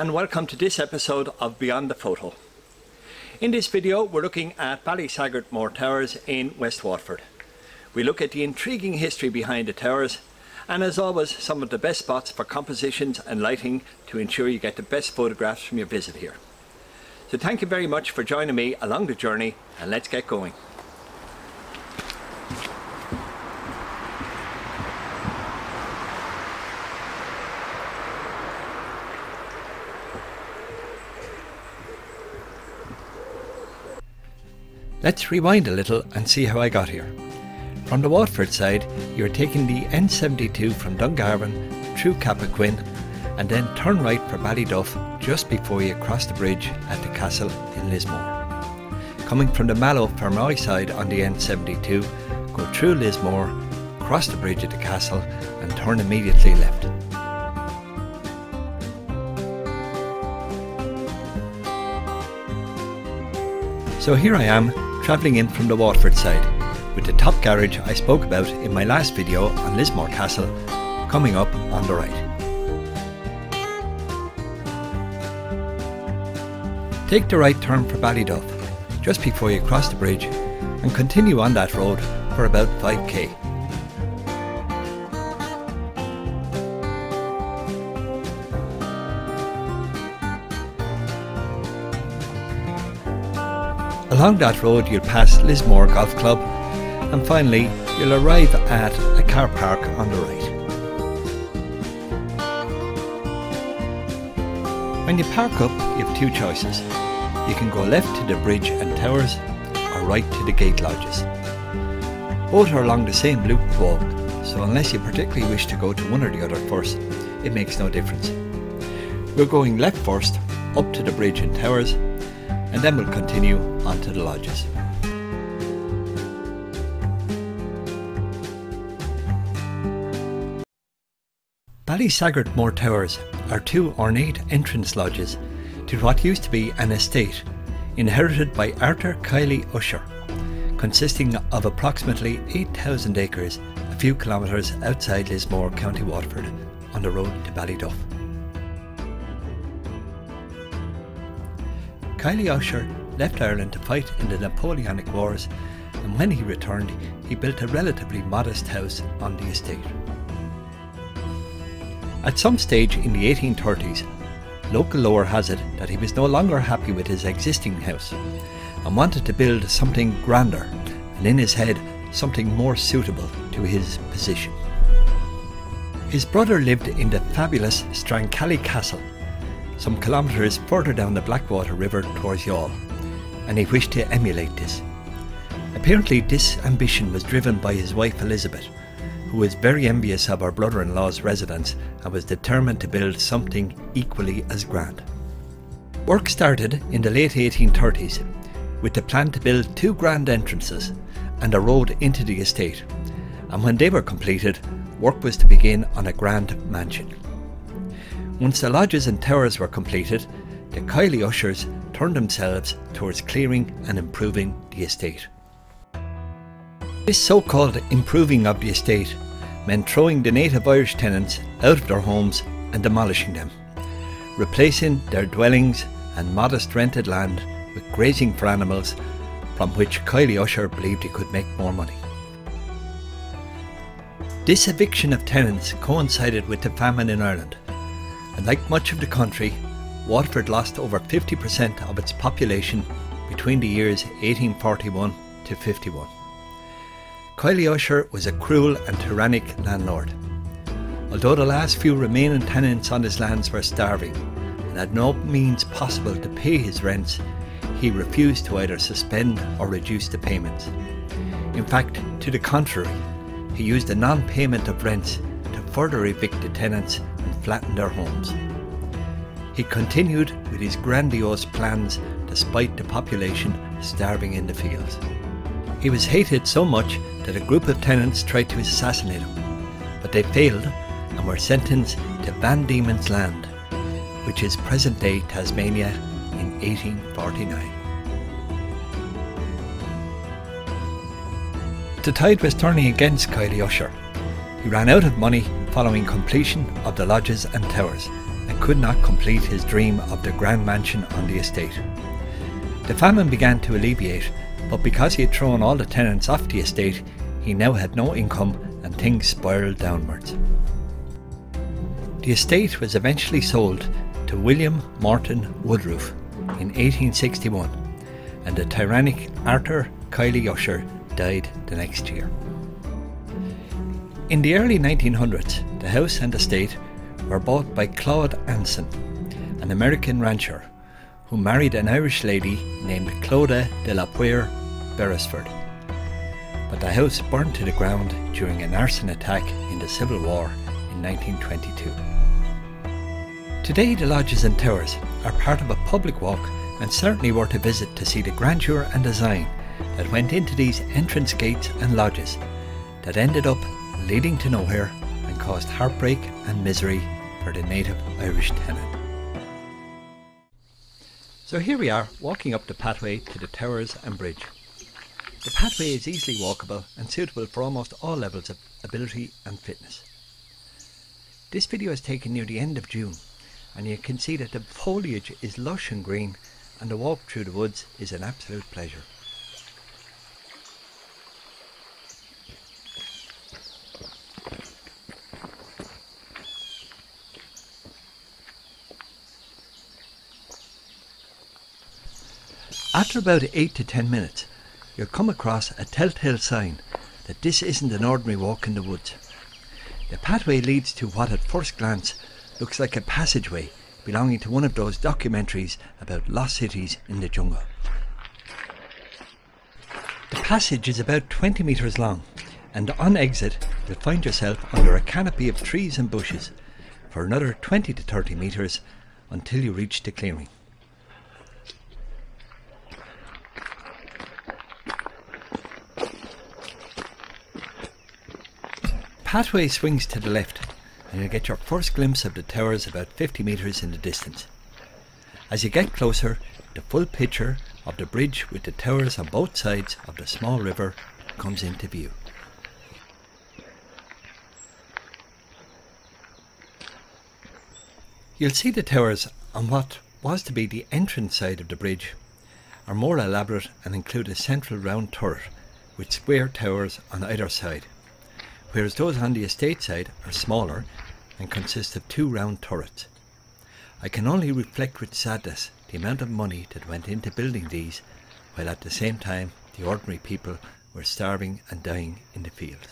and welcome to this episode of Beyond the Photo. In this video we're looking at Ballysaggartmore Towers in West Waterford. We look at the intriguing history behind the towers and, as always, some of the best spots for compositions and lighting to ensure you get the best photographs from your visit here. So thank you very much for joining me along the journey, and let's get going. Let's rewind a little and see how I got here. From the Waterford side, you're taking the N72 from Dungarvan through Cappoquin and then turn right for Ballyduff just before you cross the bridge at the castle in Lismore. Coming from the Mallow Fermoy side on the N72, go through Lismore, cross the bridge at the castle and turn immediately left. So here I am, travelling in from the Waterford side, with the top garage I spoke about in my last video on Lismore Castle coming up on the right. Take the right turn for Ballyduff just before you cross the bridge and continue on that road for about 5k. Along that road you'll pass Lismore Golf Club and finally you'll arrive at a car park on the right. When you park up you have two choices. You can go left to the bridge and towers or right to the gate lodges. Both are along the same loop road, so unless you particularly wish to go to one or the other first, it makes no difference. We're going left first, up to the bridge and towers, and then we'll continue on to the lodges. Ballysaggartmore Towers are two ornate entrance lodges to what used to be an estate inherited by Arthur Kiley Usher, consisting of approximately 8,000 acres a few kilometres outside Lismore, County Waterford, on the road to Ballyduff. Kiley Usher left Ireland to fight in the Napoleonic Wars, and when he returned he built a relatively modest house on the estate. At some stage in the 1830s, local lore has it that he was no longer happy with his existing house and wanted to build something grander and, in his head, something more suitable to his position. His brother lived in the fabulous Strancally Castle, some kilometres further down the Blackwater River towards Youghal, and he wished to emulate this. Apparently this ambition was driven by his wife Elizabeth, who was very envious of her brother-in-law's residence and was determined to build something equally as grand. Work started in the late 1830s with the plan to build two grand entrances and a road into the estate, and when they were completed, work was to begin on a grand mansion. Once the lodges and towers were completed, the Kiley Ushers turned themselves towards clearing and improving the estate. This so-called improving of the estate meant throwing the native Irish tenants out of their homes and demolishing them, replacing their dwellings and modest rented land with grazing for animals, from which Kiley Usher believed he could make more money. This eviction of tenants coincided with the famine in Ireland, and like much of the country, Waterford lost over 50% of its population between the years 1841 to 51. Kiley Usher was a cruel and tyrannic landlord. Although the last few remaining tenants on his lands were starving and had no means possible to pay his rents, he refused to either suspend or reduce the payments. In fact, to the contrary, he used the non-payment of rents to further evict the tenants and flatten their homes. He continued with his grandiose plans despite the population starving in the fields. He was hated so much that a group of tenants tried to assassinate him, but they failed and were sentenced to Van Diemen's Land, which is present-day Tasmania, in 1849. The tide was turning against Kiley Usher. He ran out of money following completion of the lodges and towers and but could not complete his dream of the grand mansion on the estate. The famine began to alleviate, but because he had thrown all the tenants off the estate, he now had no income and things spiralled downwards. The estate was eventually sold to William Morton Woodroof in 1861, and the tyrannic Arthur Kiley Usher died the next year. In the early 1900s, the house and estate were bought by Claude Anson, an American rancher who married an Irish lady named Clodagh de la Poire Beresford. But the house burned to the ground during an arson attack in the Civil War in 1922. Today the lodges and towers are part of a public walk and certainly worth a visit to see the grandeur and design that went into these entrance gates and lodges that ended up leading to nowhere and caused heartbreak and misery for the native Irish tenant. So here we are, walking up the pathway to the towers and bridge. The pathway is easily walkable and suitable for almost all levels of ability and fitness. This video is taken near the end of June, and you can see that the foliage is lush and green, and the walk through the woods is an absolute pleasure. After about 8 to 10 minutes, you'll come across a telltale sign that this isn't an ordinary walk in the woods. The pathway leads to what at first glance looks like a passageway belonging to one of those documentaries about lost cities in the jungle. The passage is about 20 metres long, and on exit you'll find yourself under a canopy of trees and bushes for another 20 to 30 metres until you reach the clearing. The pathway swings to the left, and you'll get your first glimpse of the towers about 50 metres in the distance. As you get closer, the full picture of the bridge with the towers on both sides of the small river comes into view. You'll see the towers on what was to be the entrance side of the bridge are more elaborate and include a central round turret with square towers on either side, whereas those on the estate side are smaller and consist of two round turrets. I can only reflect with sadness the amount of money that went into building these, while at the same time the ordinary people were starving and dying in the fields.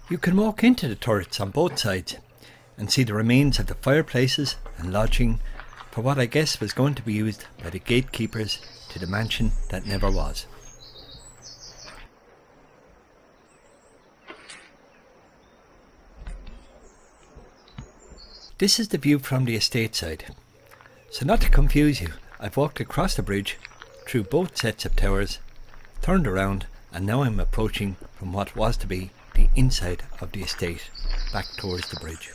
You can walk into the turrets on both sides and see the remains of the fireplaces and lodging for what I guess was going to be used by the gatekeepers to the mansion that never was. This is the view from the estate side. So not to confuse you, I've walked across the bridge, through both sets of towers, turned around, and now I'm approaching from what was to be the inside of the estate, back towards the bridge.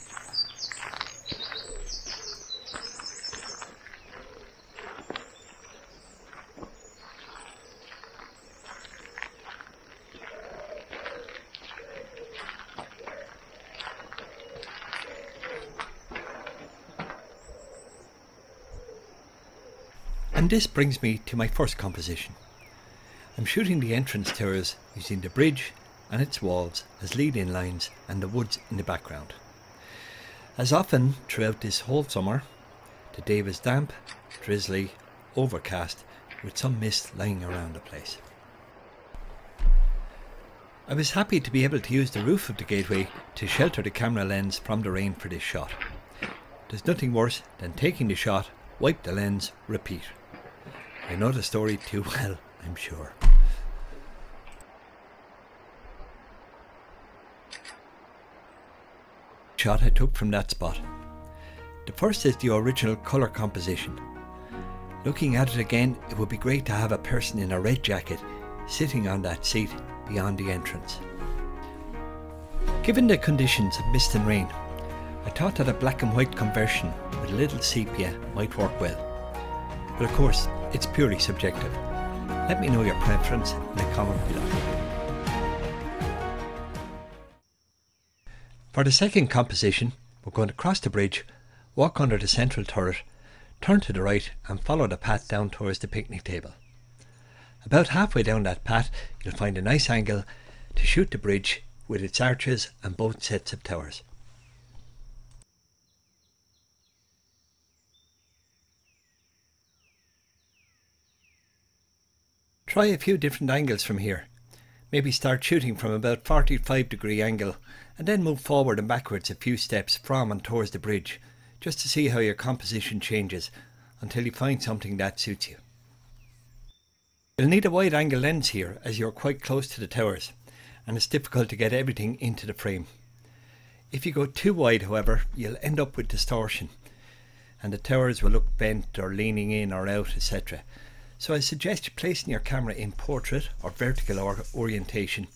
And this brings me to my first composition. I'm shooting the entrance towers using the bridge and its walls as lead-in lines and the woods in the background. As often throughout this whole summer, the day was damp, drizzly, overcast, with some mist lying around the place. I was happy to be able to use the roof of the gateway to shelter the camera lens from the rain for this shot. There's nothing worse than taking the shot, wipe the lens, repeat. I know the story too well, I'm sure. Shot I took from that spot. The first is the original colour composition. Looking at it again, it would be great to have a person in a red jacket sitting on that seat beyond the entrance. Given the conditions of mist and rain, I thought that a black and white conversion with a little sepia might work well. But of course, it's purely subjective. Let me know your preference in the comment below. For the second composition, we're going to cross the bridge, walk under the central turret, turn to the right and follow the path down towards the picnic table. About halfway down that path, you'll find a nice angle to shoot the bridge with its arches and both sets of towers. Try a few different angles from here. Maybe start shooting from about 45-degree angle and then move forward and backwards a few steps from and towards the bridge, just to see how your composition changes until you find something that suits you. You'll need a wide angle lens here as you're quite close to the towers and it's difficult to get everything into the frame. If you go too wide, however, you'll end up with distortion and the towers will look bent or leaning in or out, etc. So I suggest placing your camera in portrait or vertical orientation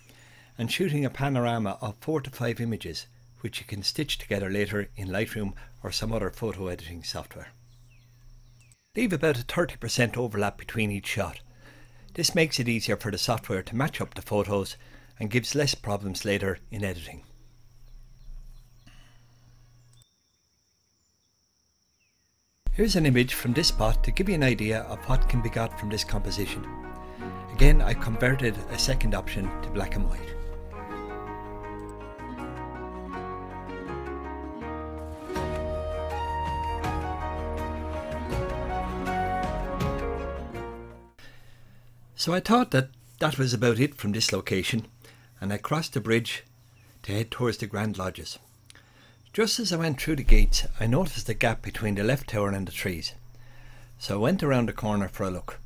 and shooting a panorama of 4 to 5 images, which you can stitch together later in Lightroom or some other photo editing software. Leave about a 30% overlap between each shot. This makes it easier for the software to match up the photos and gives less problems later in editing. Here's an image from this spot to give you an idea of what can be got from this composition. Again, I converted a second option to black and white. So I thought that was about it from this location, and I crossed the bridge to head towards the Grand Lodges. Just as I went through the gates, I noticed a gap between the left tower and the trees. So I went around the corner for a look.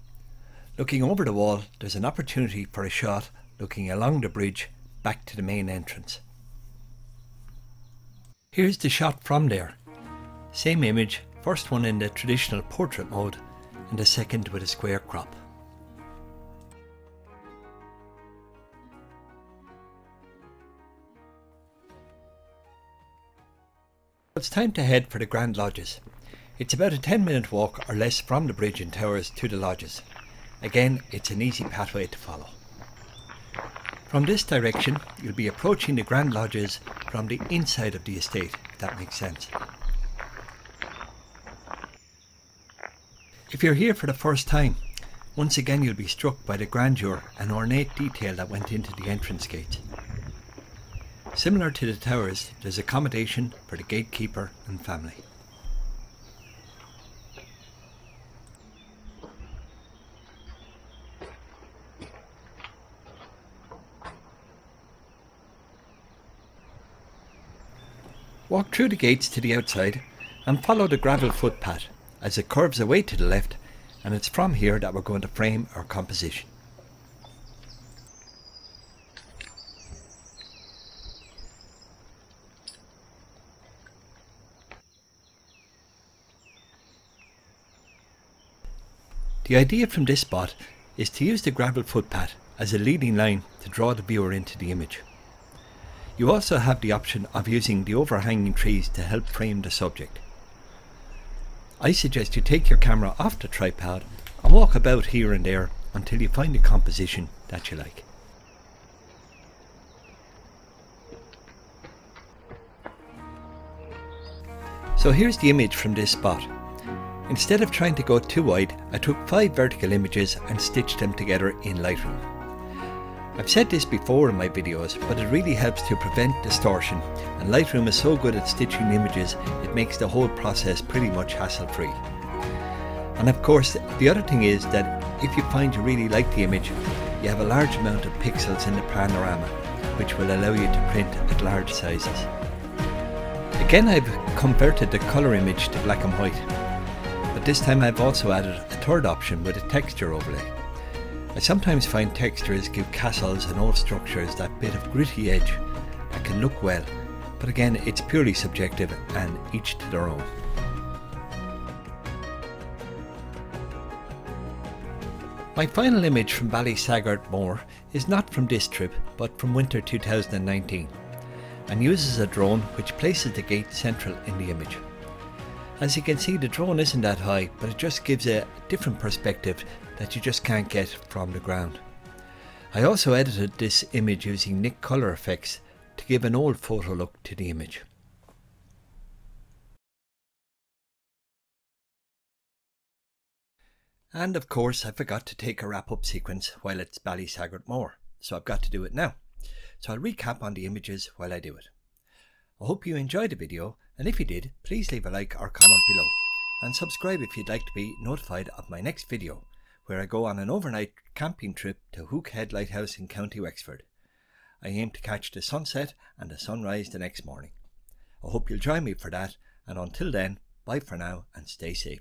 Looking over the wall, there's an opportunity for a shot looking along the bridge back to the main entrance. Here's the shot from there. Same image, first one in the traditional portrait mode and the second with a square crop. It's time to head for the Grand Lodges. It's about a 10-minute walk or less from the bridge and towers to the lodges. Again, it's an easy pathway to follow. From this direction, you'll be approaching the Grand Lodges from the inside of the estate, if that makes sense. If you're here for the first time, once again you'll be struck by the grandeur and ornate detail that went into the entrance gates. Similar to the towers, there's accommodation for the gatekeeper and family. Walk through the gates to the outside and follow the gravel footpath as it curves away to the left, and it's from here that we're going to frame our composition. The idea from this spot is to use the gravel footpath as a leading line to draw the viewer into the image. You also have the option of using the overhanging trees to help frame the subject. I suggest you take your camera off the tripod and walk about here and there until you find a composition that you like. So here's the image from this spot. Instead of trying to go too wide, I took 5 vertical images and stitched them together in Lightroom. I've said this before in my videos, but it really helps to prevent distortion, and Lightroom is so good at stitching images, it makes the whole process pretty much hassle-free. And of course, the other thing is that if you find you really like the image, you have a large amount of pixels in the panorama, which will allow you to print at large sizes. Again, I've converted the colour image to black and white. But this time I've also added a third option with a texture overlay. I sometimes find textures give castles and old structures that bit of gritty edge that can look well, but again it's purely subjective and each to their own. My final image from Ballysaggartmore is not from this trip but from winter 2019 and uses a drone which places the gate central in the image. As you can see, the drone isn't that high, but it just gives a different perspective that you just can't get from the ground. I also edited this image using Nik color effects to to give an old photo look to the image. And of course I forgot to take a wrap-up sequence while it's Ballysaggartmore, so I've got to do it now. So I'll recap on the images while I do it. I hope you enjoyed the video, and if you did, please leave a like or comment below, and subscribe if you'd like to be notified of my next video, where I go on an overnight camping trip to Hook Head Lighthouse in County Wexford. I aim to catch the sunset and the sunrise the next morning. I hope you'll join me for that, and until then, bye for now and stay safe.